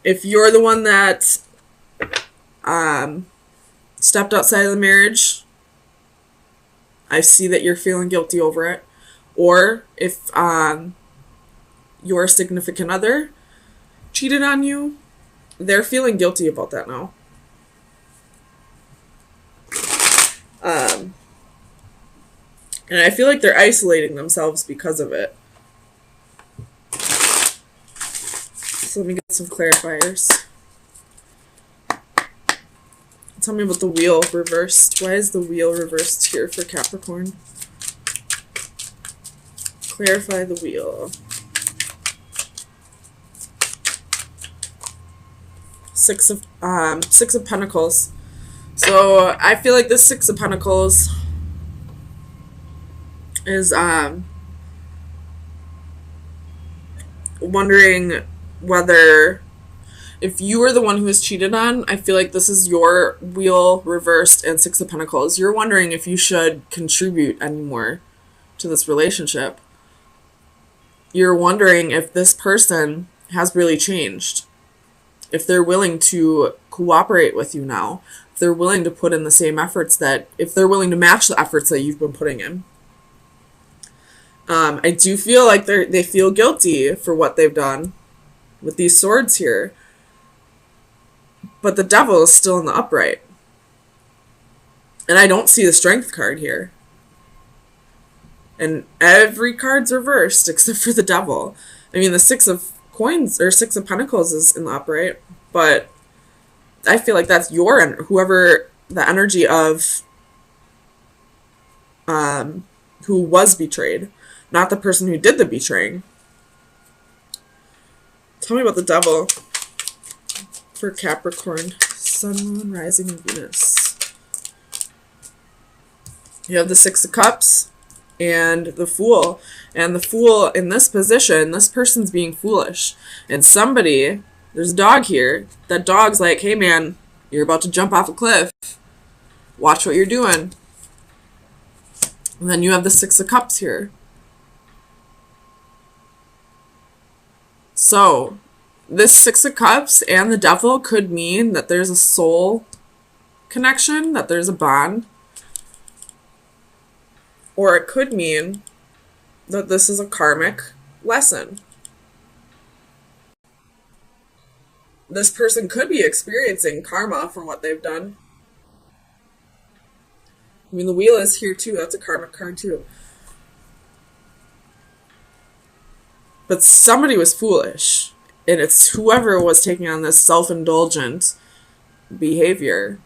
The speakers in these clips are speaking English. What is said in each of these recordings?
If you're the one that stepped outside of the marriage, I see that you're feeling guilty over it. Or if your significant other cheated on you, they're feeling guilty about that now. And I feel like they're isolating themselves because of it. So let me get some clarifiers. Tell me about the wheel reversed. Why is the wheel reversed here for Capricorn? Clarify the wheel. Six of Pentacles. So I feel like this Six of Pentacles is wondering whether, if you were the one who was cheated on, I feel like this is your wheel reversed and Six of Pentacles. You're wondering if you should contribute anymore to this relationship. You're wondering if this person has really changed. If they're willing to cooperate with you now. If they're willing to put in the same efforts if they're willing to match the efforts that you've been putting in. I do feel like they feel guilty for what they've done with these swords here. But the Devil is still in the upright. And I don't see the Strength card here. And every card's reversed except for the Devil. I mean, the Six of Coins or Six of Pentacles is in the upright. But I feel like that's whoever the energy of who was betrayed. Not the person who did the betraying. Tell me about the Devil for Capricorn. Sun, Moon, Rising, and Venus. You have the Six of Cups and the Fool. And the Fool in this position, this person's being foolish. And somebody, there's a dog here. That dog's like, hey man, you're about to jump off a cliff. Watch what you're doing. And then you have the Six of Cups here. So, this Six of Cups and the Devil could mean that there's a soul connection, that there's a bond. Or it could mean that this is a karmic lesson. This person could be experiencing karma for what they've done. I mean, the Wheel is here too. That's a karmic card too. But somebody was foolish. And it's whoever was taking on this self-indulgent behavior.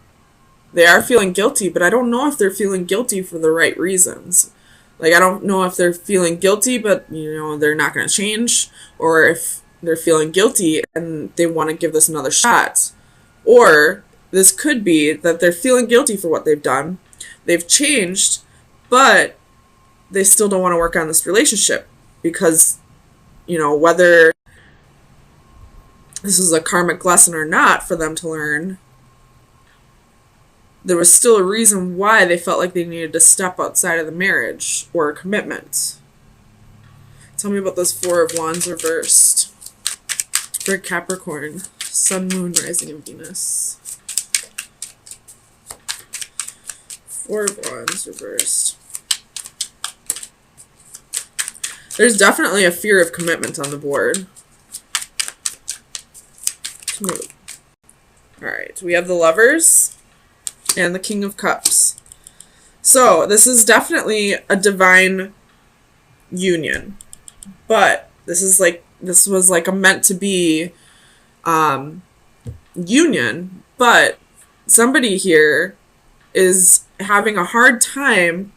They are feeling guilty, but I don't know if they're feeling guilty for the right reasons. Like, I don't know if they're feeling guilty, but, they're not going to change. Or if they're feeling guilty and they want to give this another shot. Or this could be that they're feeling guilty for what they've done. They've changed, but they still don't want to work on this relationship. Because, whether this is a karmic lesson or not for them to learn, there was still a reason why they felt like they needed to step outside of the marriage or a commitment. Tell me about those Four of Wands reversed for Capricorn. Sun, Moon, Rising, and Venus. Four of Wands reversed. There's definitely a fear of commitment on the board. Alright, we have the Lovers and the King of Cups. So, this is definitely a divine union. But this was like a meant to be union. But somebody here is having a hard time,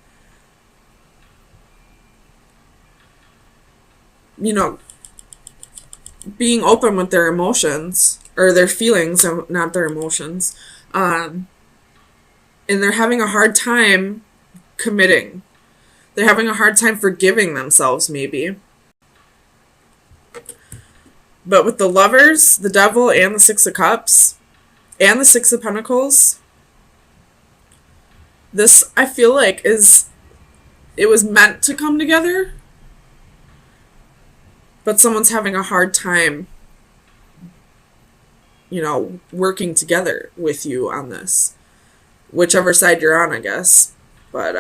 being open with their emotions. Or their feelings, not their emotions. And they're having a hard time committing. They're having a hard time forgiving themselves, maybe. But with the Lovers, the Devil, and the Six of Cups, and the Six of Pentacles, this, I feel like, it was meant to come together. But someone's having a hard time working together with you on this. Whichever side you're on, I guess. But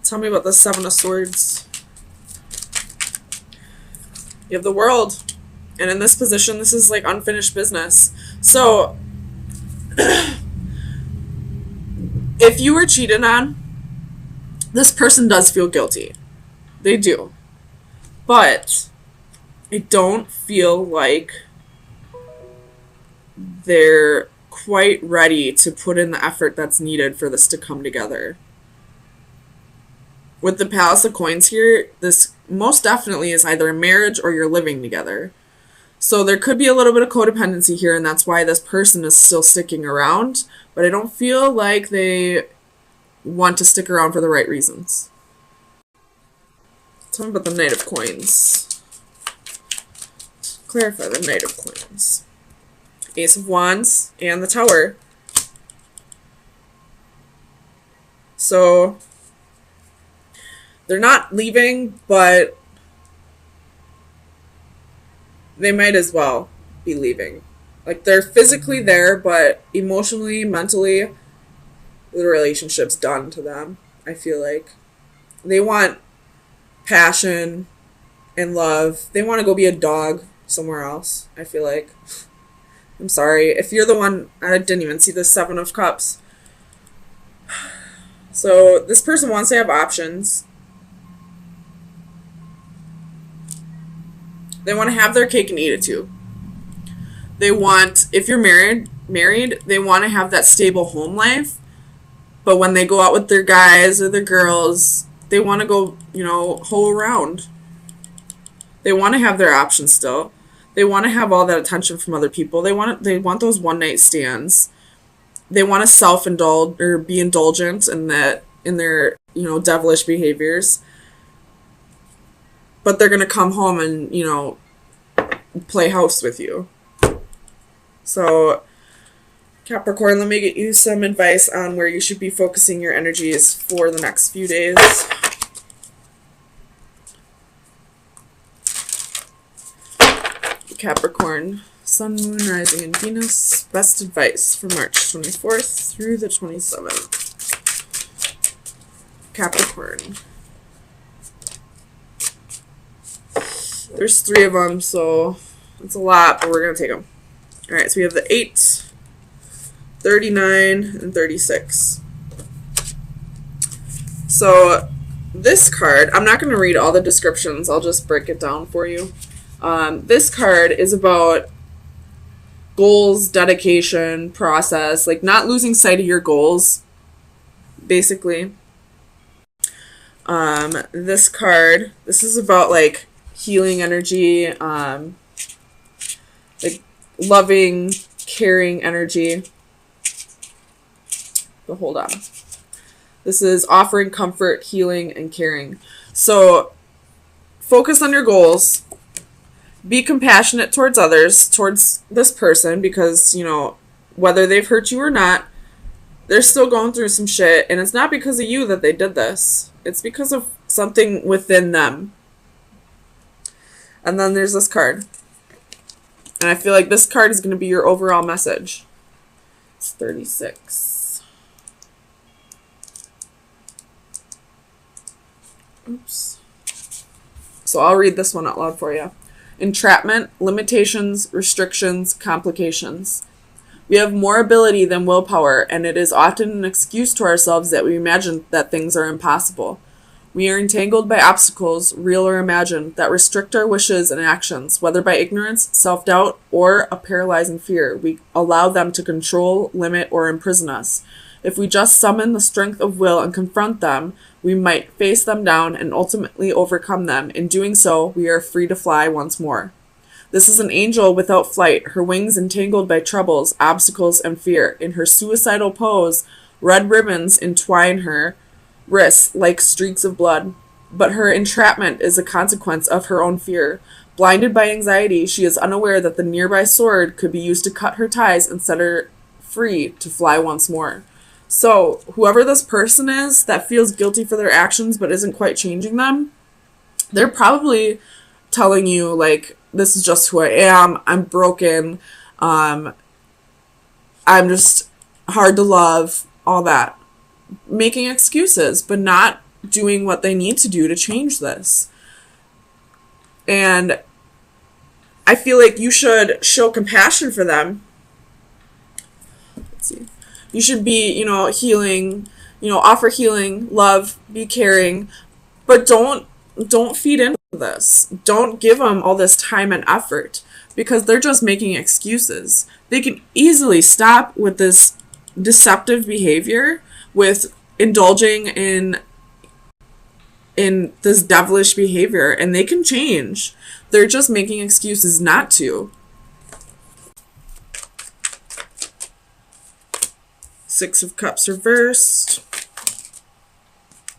tell me about the Seven of Swords. You have the World. And in this position, this is like unfinished business. So, if you were cheated on, this person does feel guilty. They do. But I don't feel like they're quite ready to put in the effort that's needed for this to come together. With the Palace of Coins here, this most definitely is either a marriage or you're living together. So there could be a little bit of codependency here, and that's why this person is still sticking around. But I don't feel like they want to stick around for the right reasons. Tell me about the Knight of Coins. Clarify the Knight of Coins. Ace of Wands and the Tower. So they're not leaving, but they might as well be leaving. Like, they're physically there, but emotionally, mentally, the relationship's done to them, I feel like. They want passion and love. They want to go be a dog somewhere else, I feel like. I'm sorry. If you're the one, I didn't even see the Seven of Cups. So this person wants to have options. They want to have their cake and eat it too. They want, if you're married, they want to have that stable home life. But when they go out with their guys or their girls, they want to go, hoe around. They want to have their options still. They want to have all that attention from other people. They want those one night stands. They want to self-indulge or be indulgent in their devilish behaviors. But they're going to come home and, play house with you. So, Capricorn, let me get you some advice on where you should be focusing your energies for the next few days. Capricorn, Sun, Moon, Rising, and Venus. Best advice for March 24th through the 27th. Capricorn. There's 3 of them, so it's a lot, but we're going to take them. All right, so we have the 8, 39, and 36. So this card, I'm not going to read all the descriptions. I'll just break it down for you. This card is about goals, dedication, process, like not losing sight of your goals, basically. This card, this is about like healing energy, like loving, caring energy. But hold on. This is offering comfort, healing, and caring. So focus on your goals. Be compassionate towards others, towards this person, because, whether they've hurt you or not, they're still going through some shit, and it's not because of you that they did this. It's because of something within them. And then there's this card. And I feel like this card is going to be your overall message. It's 36. Oops. So I'll read this one out loud for you. Entrapment, limitations, restrictions, complications. We have more ability than willpower, and it is often an excuse to ourselves that we imagine that things are impossible. We are entangled by obstacles, real or imagined, that restrict our wishes and actions, whether by ignorance, self-doubt, or a paralyzing fear. We allow them to control, limit, or imprison us. If we just summon the strength of will and confront them, we might face them down and ultimately overcome them. In doing so, we are free to fly once more. This is an angel without flight, her wings entangled by troubles, obstacles, and fear. In her suicidal pose, red ribbons entwine her wrists like streaks of blood. But her entrapment is a consequence of her own fear. Blinded by anxiety, she is unaware that the nearby sword could be used to cut her ties and set her free to fly once more. So, whoever this person is that feels guilty for their actions but isn't quite changing them, they're probably telling you, like, this is just who I am, I'm broken, I'm just hard to love, all that. Making excuses, but not doing what they need to do to change this. And I feel like you should show compassion for them. Let's see. You should be, healing, offer healing, love, be caring, but don't feed into this. Don't give them all this time and effort because they're just making excuses. They can easily stop with this deceptive behavior, with indulging in this devilish behavior, and they can change. They're just making excuses not to. Six of Cups reversed.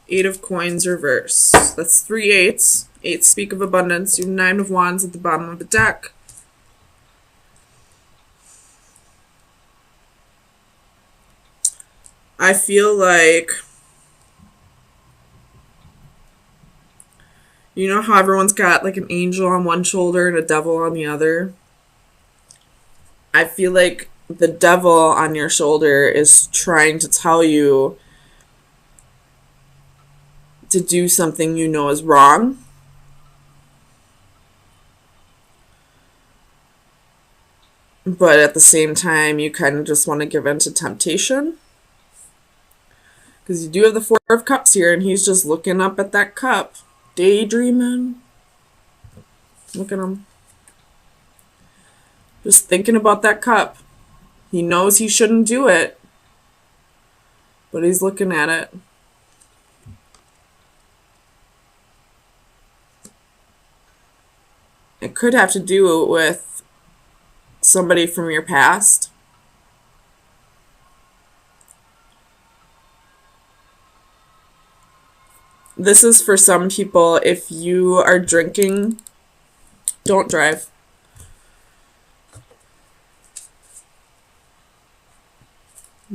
Eight of Coins reversed. That's 3 eights. Eights speak of abundance. You have 9 of Wands at the bottom of the deck. I feel like, you know how everyone's got like an angel on one shoulder and a devil on the other? I feel like the devil on your shoulder is trying to tell you to do something you know is wrong. But at the same time, you kind of just want to give in to temptation. Because you do have the Four of Cups here, and he's just looking up at that cup, daydreaming. Look at him. Just thinking about that cup. He knows he shouldn't do it, but he's looking at it. It could have to do with somebody from your past. This is for some people. If you are drinking, don't drive.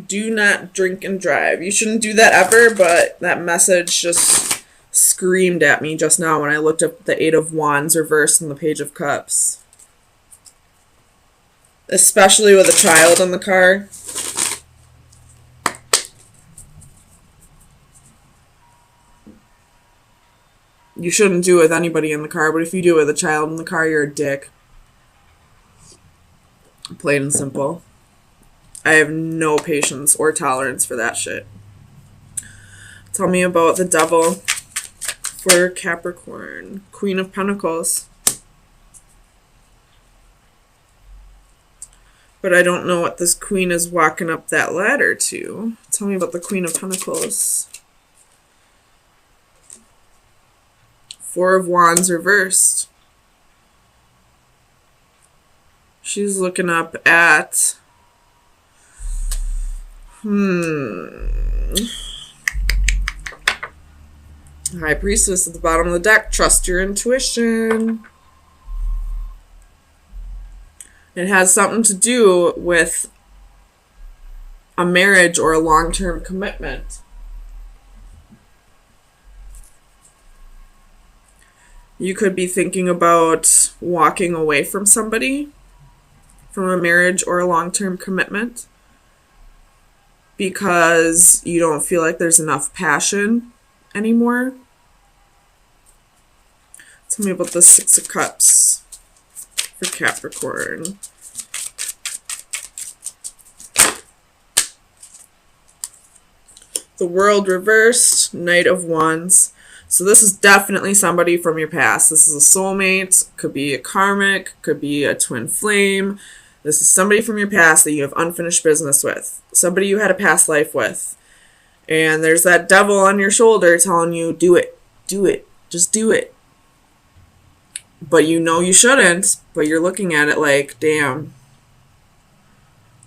Do not drink and drive. You shouldn't do that ever, but that message just screamed at me just now when I looked up the Eight of Wands reversed and the Page of Cups. Especially with a child in the car. You shouldn't do it with anybody in the car, but if you do it with a child in the car, you're a dick. Plain and simple. I have no patience or tolerance for that shit. Tell me about the devil for Capricorn. Queen of Pentacles. But I don't know what this queen is walking up that ladder to. Tell me about the Queen of Pentacles. Four of Wands reversed. She's looking up at... High Priestess at the bottom of the deck. Trust your intuition. It has something to do with a marriage or a long-term commitment. You could be thinking about walking away from somebody, from a marriage or a long-term commitment, because you don't feel like there's enough passion anymore. Tell me about the Six of Cups for Capricorn. The World reversed, Knight of Wands. So this is definitely somebody from your past. This is a soulmate, could be a karmic, could be a twin flame. This is somebody from your past that you have unfinished business with. Somebody you had a past life with. And there's that devil on your shoulder telling you, do it, just do it. But you know you shouldn't, but you're looking at it like, damn,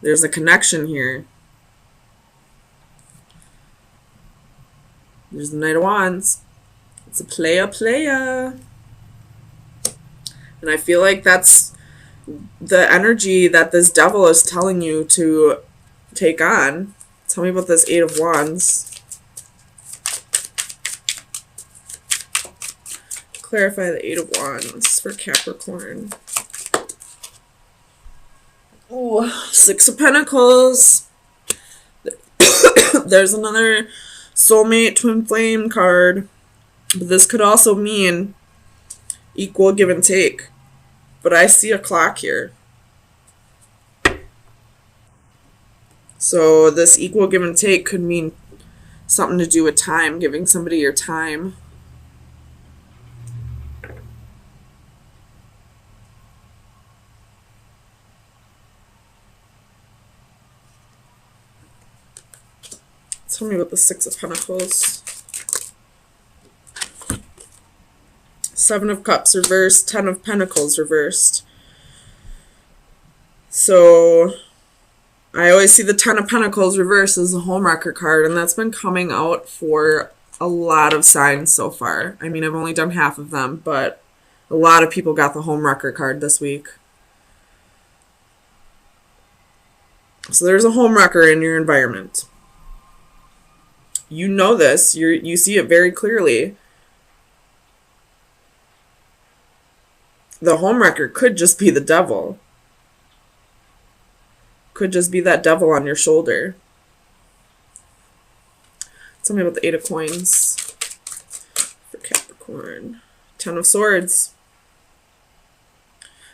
there's a connection here. There's the Knight of Wands. It's a playa. And I feel like that's the energy that this devil is telling you to take on. Tell me about this Eight of Wands. Clarify the Eight of Wands for Capricorn. Ooh, Six of Pentacles. There's another soulmate twin flame card. But this could also mean equal give and take. But I see a clock here. So this equal give and take could mean something to do with time, giving somebody your time. Tell me about the Six of Pentacles. Seven of Cups reversed, Ten of Pentacles reversed. So I always see the Ten of Pentacles reversed as a homewrecker card, and that's been coming out for a lot of signs so far. I mean, I've only done half of them, but a lot of people got the homewrecker card this week. So there's a homewrecker in your environment. You know this. You see it very clearly. The homewrecker could just be the devil. Could just be that devil on your shoulder. Tell me about the Eight of Coins for Capricorn. Ten of Swords.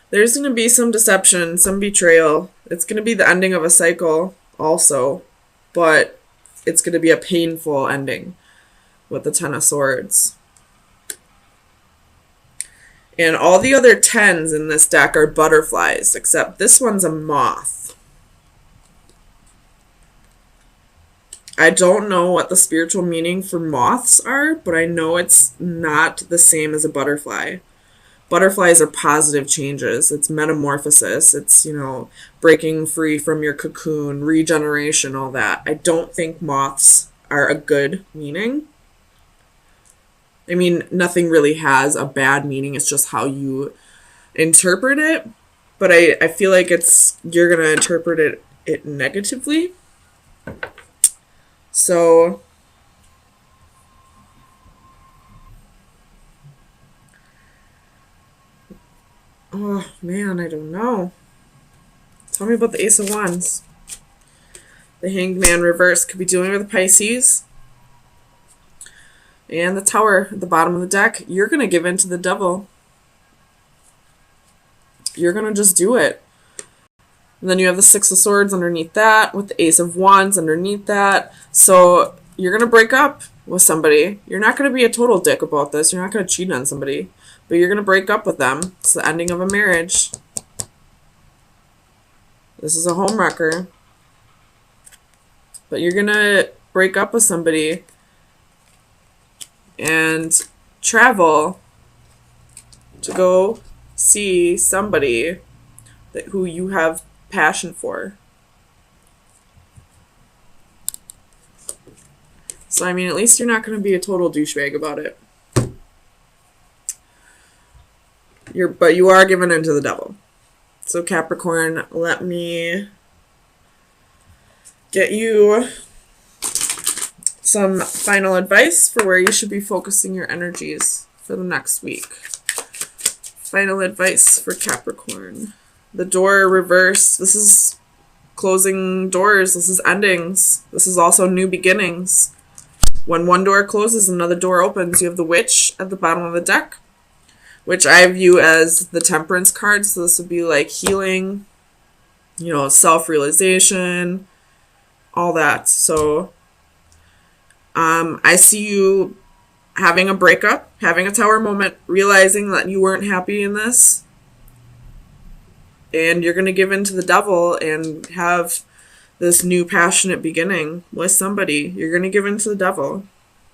There's going to be some deception, some betrayal. It's going to be the ending of a cycle also, but it's going to be a painful ending with the Ten of Swords. And all the other tens in this deck are butterflies, except this one's a moth. I don't know what the spiritual meaning for moths are, but I know it's not the same as a butterfly. Butterflies are positive changes. It's metamorphosis. It's, breaking free from your cocoon, regeneration, all that. I don't think moths are a good meaning. I mean, nothing really has a bad meaning. It's just how you interpret it. But I feel like you're going to interpret it negatively. So oh man, I don't know. Tell me about the Ace of Wands. The Hanged Man reverse could be dealing with Pisces. And the Tower at the bottom of the deck. You're going to give in to the devil. You're going to just do it. And then you have the Six of Swords underneath that, with the Ace of Wands underneath that. So you're going to break up with somebody. You're not going to be a total dick about this. You're not going to cheat on somebody. But you're going to break up with them. It's the ending of a marriage. This is a homewrecker. But you're going to break up with somebody and travel to go see somebody who you have passion for. So, I mean, at least you're not going to be a total douchebag about it. But you are giving in to the devil. So, Capricorn, let me get you some final advice for where you should be focusing your energies for the next week. Final advice for Capricorn. The door reversed. This is closing doors. This is endings. This is also new beginnings. When one door closes, another door opens. You have the Witch at the bottom of the deck, which I view as the Temperance card. So this would be like healing, self-realization, all that. So I see you having a breakup, having a Tower moment, realizing that you weren't happy in this. And you're going to give in to the devil and have this new passionate beginning with somebody. You're going to give in to the devil.